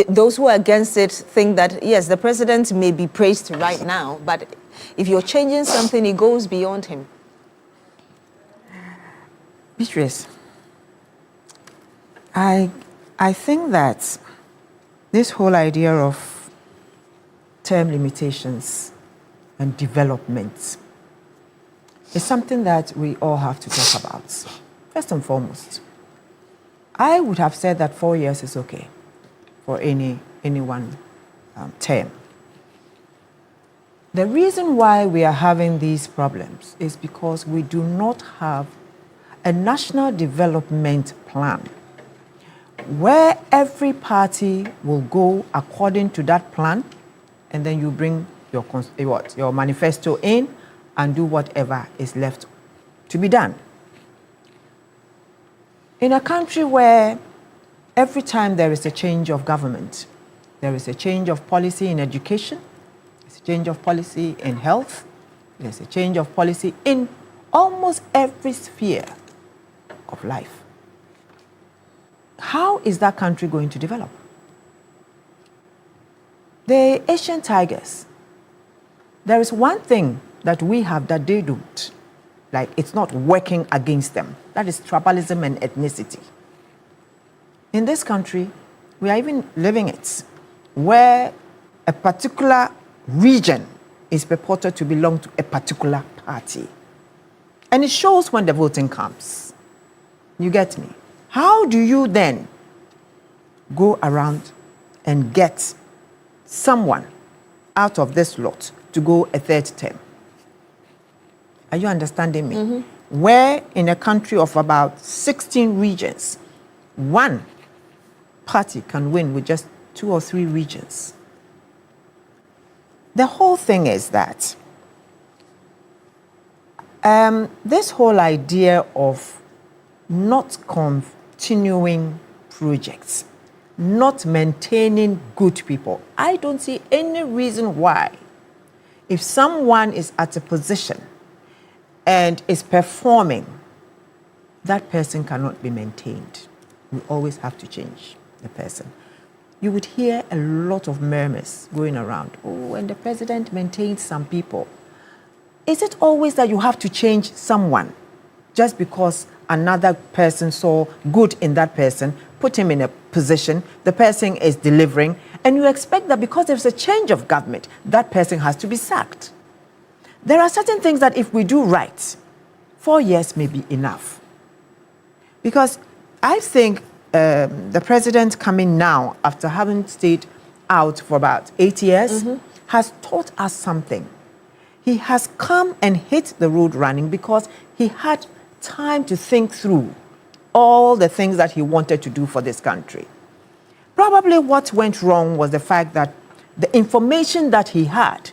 those who are against it think that, yes, the president may be praised right now, but if you're changing something, it goes beyond him. Beatrice, I think that this whole idea of term limitations and development is something that we all have to talk about. First and foremost, I would have said that 4 years is okay for any one term. The reason why we are having these problems is because we do not have a national development plan where every party will go according to that plan, and then you bring your manifesto in and do whatever is left to be done. In a country where every time there is a change of government, there is a change of policy in education, there's a change of policy in health, there's a change of policy in almost every sphere of life. How is that country going to develop? The Asian tigers, there is one thing that we have that they don't. Like, it's not working against them. That is tribalism and ethnicity. In this country, we are even living it, where a particular region is purported to belong to a particular party. And it shows when the voting comes. You get me? How do you then go around and get someone out of this lot to go a third term? Are you understanding me? Mm-hmm. Where in a country of about 16 regions, one party can win with just 2 or 3 regions. The whole thing is that this whole idea of not continuing projects, not maintaining good people, I don't see any reason why, if someone is at a position and is performing, that person cannot be maintained. We always have to change the person. You would hear a lot of murmurs going around. Oh, and the president maintains some people. Is it always that you have to change someone just because another person saw good in that person, put him in a position, the person is delivering, and you expect that because there's a change of government, that person has to be sacked? There are certain things that if we do right, 4 years may be enough. Because I think the president coming now, after having stayed out for about 8 years, mm-hmm. has taught us something. He has come and hit the road running because he had time to think through all the things that he wanted to do for this country. Probably what went wrong was the fact that the information that he had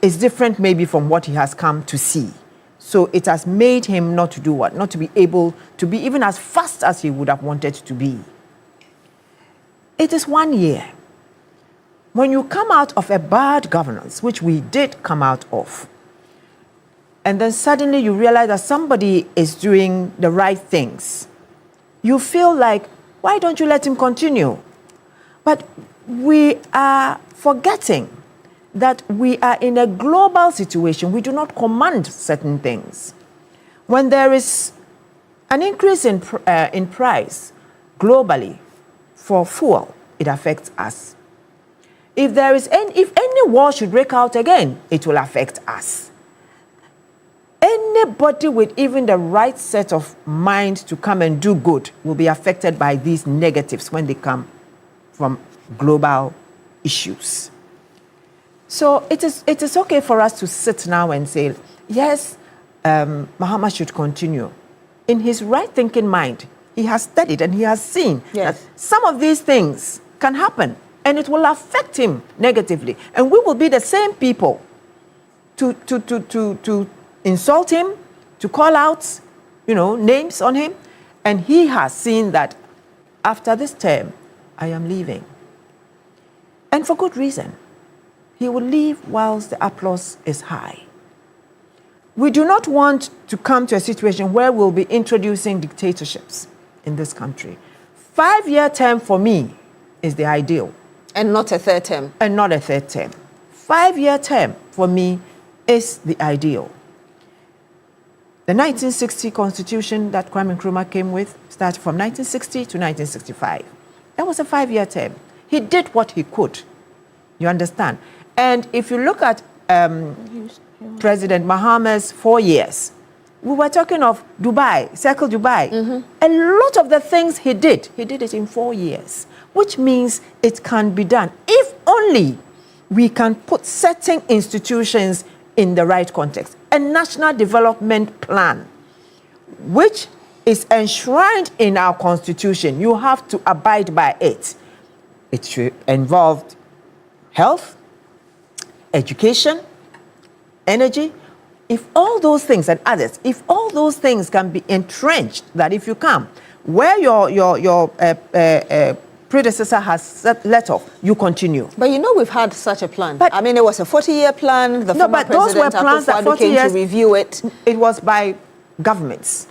is different maybe from what he has come to see. So it has made him not to do what? Not to be able to be even as fast as he would have wanted to be. It is 1 year. When you come out of a bad governance, which we did come out of, and then suddenly you realize that somebody is doing the right things, you feel like, why don't you let him continue? But we are forgetting that we are in a global situation. We do not command certain things. When there is an increase in price globally for fuel, it affects us. If any war should break out again, it will affect us. Anybody with even the right set of mind to come and do good will be affected by these negatives when they come from global issues. So it is okay for us to sit now and say, yes, Mahama should continue. In his right thinking mind, he has studied and he has seen that some of these things can happen and it will affect him negatively. And we will be the same people to insult him, to call out, names on him. And he has seen that after this term, I am leaving. And for good reason. He will leave whilst the applause is high. We do not want to come to a situation where we'll be introducing dictatorships in this country. 5-year term for me is the ideal. And not a third term. And not a third term. 5-year term, for me, is the ideal. The 1960 Constitution that Kwame Nkrumah came with started from 1960 to 1965. That was a 5-year term. He did what he could. You understand? And if you look at President Mahama's 4 years, we were talking of Dubai, Circle Dubai. A lot of the things he did it in 4 years, which means it can be done if only we can put certain institutions in the right context. A national development plan, which is enshrined in our constitution. You have to abide by it. It should involve health, education, energy. If all those things and others, if all those things can be entrenched, that if you come, where your predecessor has let off, you continue. But you know we've had such a plan. But, I mean, it was a 40-year plan. The former but those were President plans that 40 came years, to review it. It was by governments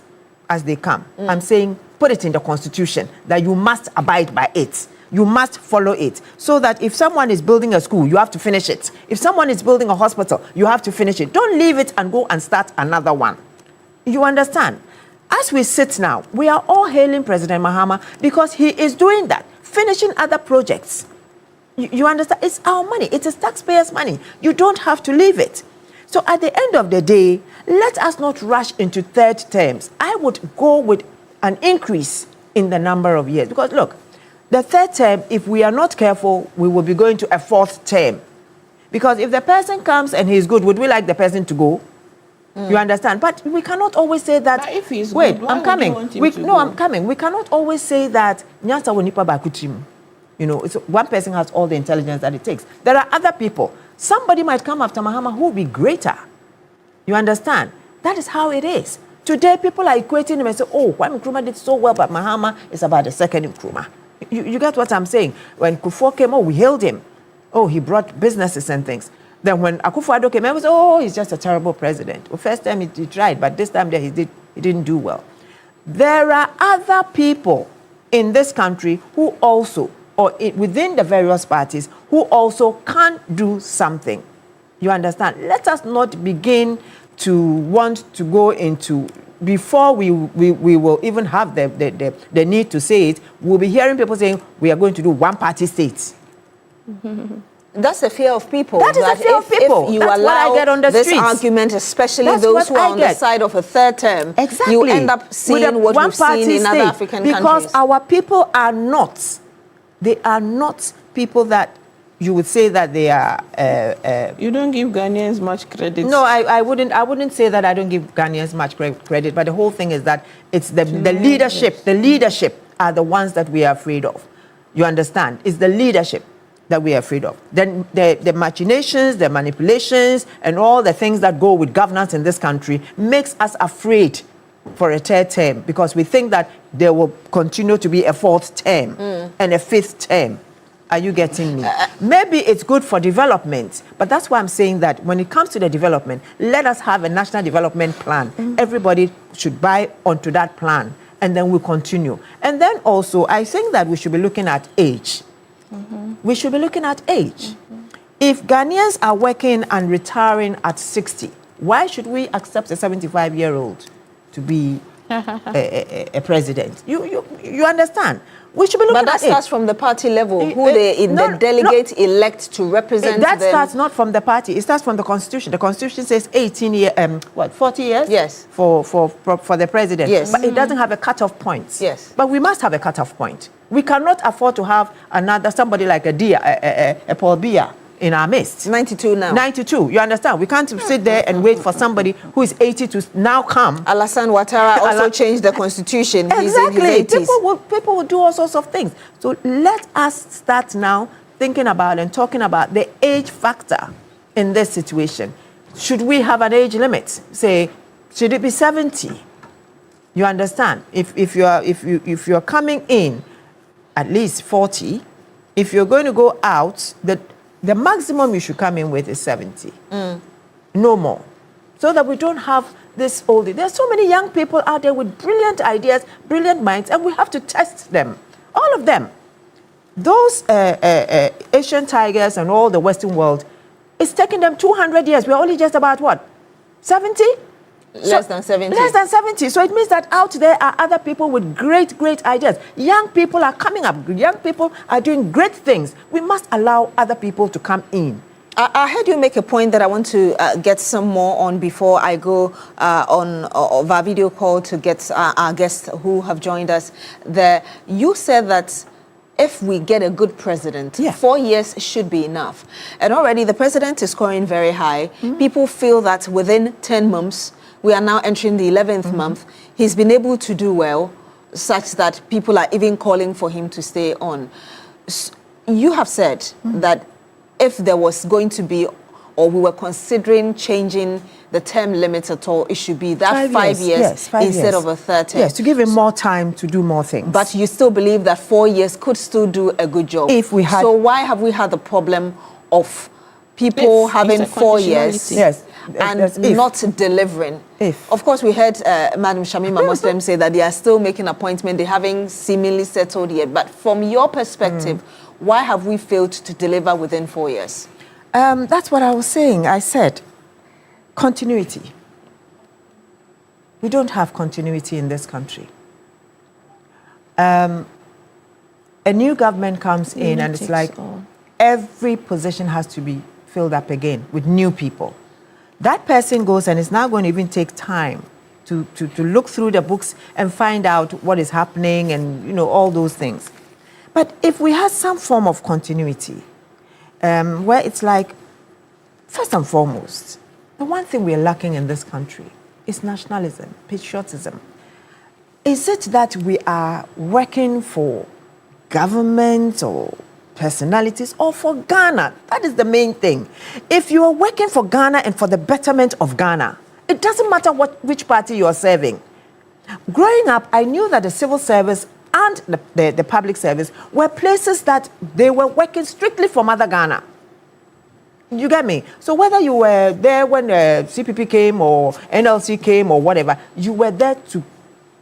as they come. I'm saying put it in the constitution that you must abide by it. You must follow it. So that if someone is building a school, you have to finish it. If someone is building a hospital, you have to finish it. Don't leave it and go and start another one. You understand? As we sit now, we are all hailing President Mahama because he is doing that, finishing other projects. You understand? It's our money. It is taxpayers' money. You don't have to leave it. So at the end of the day, let us not rush into third terms. I would go with an increase in the number of years. Because look, the third term, if we are not careful, we will be going to a fourth term. Because if the person comes and he's good, would we like the person to go? You understand? But we cannot always say that. But if he's wait, good, why I'm coming. would you want him to go? I'm coming. We cannot always say that. Nyasa wonipa bakutim. You know, it's one person has all the intelligence that it takes. There are other people. Somebody might come after Mahama who will be greater. You understand? That is how it is. Today, people are equating him and say, "Oh, Kwame Nkrumah did so well, but Mahama is about the second Nkrumah." You get what I'm saying? When Kufuor came, oh, we hailed him. Oh, he brought businesses and things. Then when Akufo-Addo came, everyone said, oh, he's just a terrible president. Well, first time he tried, but this time he didn't do well. There are other people in this country who also, or within the various parties, who also can do something. You understand? Let us not begin to want to go into, before we will even have the need to say it, we'll be hearing people saying, we are going to do one-party states. That's the fear of people. That is the fear of people. If you That's allow what I get on the this streets. argument, especially That's those what who are I on get. the side of a third term, Exactly. you end up seeing what we've seen in other African because countries. our people are not, they are not people that you would say that they are. You don't give Ghanaians much credit. No, I wouldn't say that I don't give Ghanaians much credit, but the whole thing is that it's the leadership. The leadership are the ones that we are afraid of. You understand? It's the leadership that we are afraid of. Then the machinations, the manipulations, and all the things that go with governance in this country makes us afraid for a third term, because we think that there will continue to be a fourth term and a fifth term. Are you getting me? Maybe it's good for development, but that's why I'm saying that when it comes to the development, let us have a national development plan. Everybody should buy onto that plan, and then we'll continue. And then also, I think that we should be looking at age. We should be looking at age. If Ghanaians are working and retiring at 60, why should we accept a 75-year-old to be a president? You understand? We should be looking But that at starts it. from the party level, who the delegates elect to represent That them. starts not from the party. It starts from the constitution. The constitution says 40 years? Yes. For the president. Yes. But it doesn't have a cutoff point. Yes. But we must have a cutoff point. We cannot afford to have somebody like a Paul Biya in our midst. 92 now. 92. You understand? We can't sit there and wait for somebody who is 80 to now come. Alassane Ouattara also changed the constitution. Exactly. He's in his 80s. People will do all sorts of things. So let us start now thinking about and talking about the age factor in this situation. Should we have an age limit? Say, should it be 70? You understand? If you're coming in at least 40, if you're going to go out, the maximum you should come in with is 70. No more. So that we don't have this old. There's so many young people out there with brilliant ideas, brilliant minds, and we have to test them. All of them. those Asian tigers and all the Western world, it's taking them 200 years. We're only just about what? 70? Less than 70. Less than 70. So it means that out there are other people with great, great ideas. Young people are coming up. Young people are doing great things. We must allow other people to come in. I heard you make a point that I want to get some more on before I go on our video call to get our guests who have joined us there. You said that if we get a good president, 4 years should be enough. And already the president is scoring very high. People feel that within 10 months, we are now entering the 11th month, he's been able to do well, such that people are even calling for him to stay on. You have said that if there was going to be, or we were considering changing the term limit at all, it should be that 5 years instead of a third term. Yes, to give him more time to do more things. But you still believe that 4 years could still do a good job. If we had, so why have we had the problem of people having 4 years and not delivering? Of course, we heard Madam Shamima Muslim say that they are still making appointments. They haven't seemingly settled yet. But from your perspective, why have we failed to deliver within 4 years? That's what I was saying. I said continuity. We don't have continuity in this country. A new government comes in and it's like every position has to be filled up again with new people. That person goes and it's now going to even take time to look through the books and find out what is happening and, you know, all those things. But if we had some form of continuity, where it's like, first and foremost, the one thing we're lacking in this country is nationalism, patriotism. Is it that we are working for government or personalities or for Ghana? That is the main thing. If you are working for Ghana and for the betterment of Ghana, it doesn't matter which party you are serving. Growing up, I knew that the civil service and the public service were places that they were working strictly for Mother Ghana. You get me? So whether you were there when CPP came or NLC came or whatever, you were there to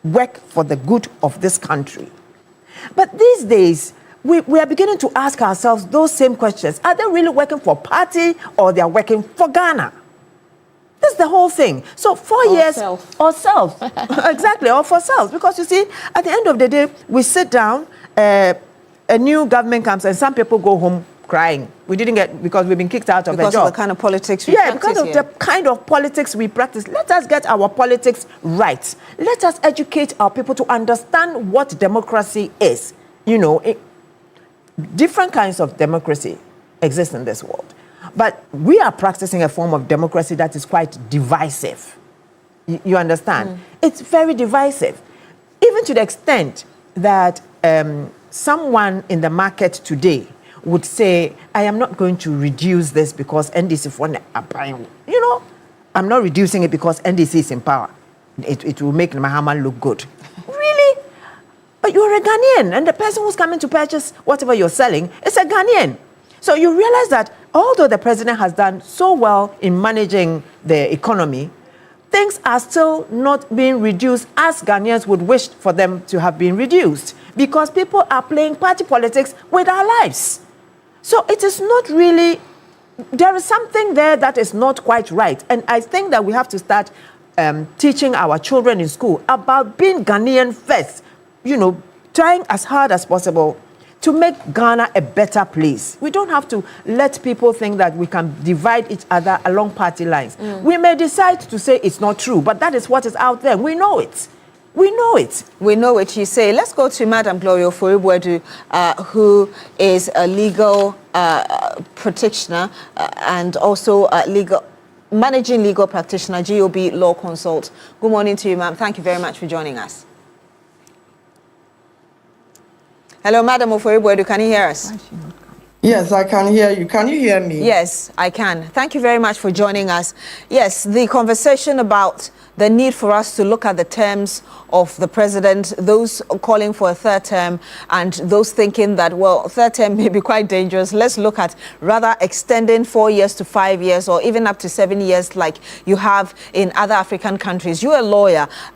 work for the good of this country. But these days, we are beginning to ask ourselves those same questions. Are they really working for party or they are working for Ghana? That's the whole thing. So 4 years or self. Exactly, or for self. Because you see, at the end of the day, we sit down, a new government comes and some people go home crying. We didn't get, because we've been kicked out of the job. Because of the kind of politics we practice. Because of the kind of politics we practice. Let us get our politics right. Let us educate our people to understand what democracy is. You know, different kinds of democracy exist in this world. But we are practicing a form of democracy that is quite divisive. You understand? It's very divisive. Even to the extent that someone in the market today would say, I am not going to reduce this because NDC are buying. You know, I'm not reducing it because NDC is in power. It will make Mahama look good. Really? But you're a Ghanaian, and the person who's coming to purchase whatever you're selling is a Ghanaian. So you realize that although the president has done so well in managing the economy, things are still not being reduced as Ghanaians would wish for them to have been reduced, because people are playing party politics with our lives. So it is not really, there is something there that is not quite right. And I think that we have to start teaching our children in school about being Ghanaian first, you know, trying as hard as possible to make Ghana a better place. We don't have to let people think that we can divide each other along party lines. We may decide to say it's not true, but that is what is out there. We know it. We know it. We know it, you say. Let's go to Madam Gloria Ofori-Boadu, who is a legal practitioner and also managing legal practitioner, GOB Law Consult. Good morning to you, ma'am. Thank you very much for joining us. Hello, Madam Ofori-Boadu, can you hear us? Yes, I can hear you. Can you hear me? Yes, I can. Thank you very much for joining us. Yes, the conversation about the need for us to look at the terms of the president, those calling for a third term and those thinking that, well, third term may be quite dangerous. Let's look at rather extending 4 years to 5 years or even up to 7 years like you have in other African countries. You're a lawyer.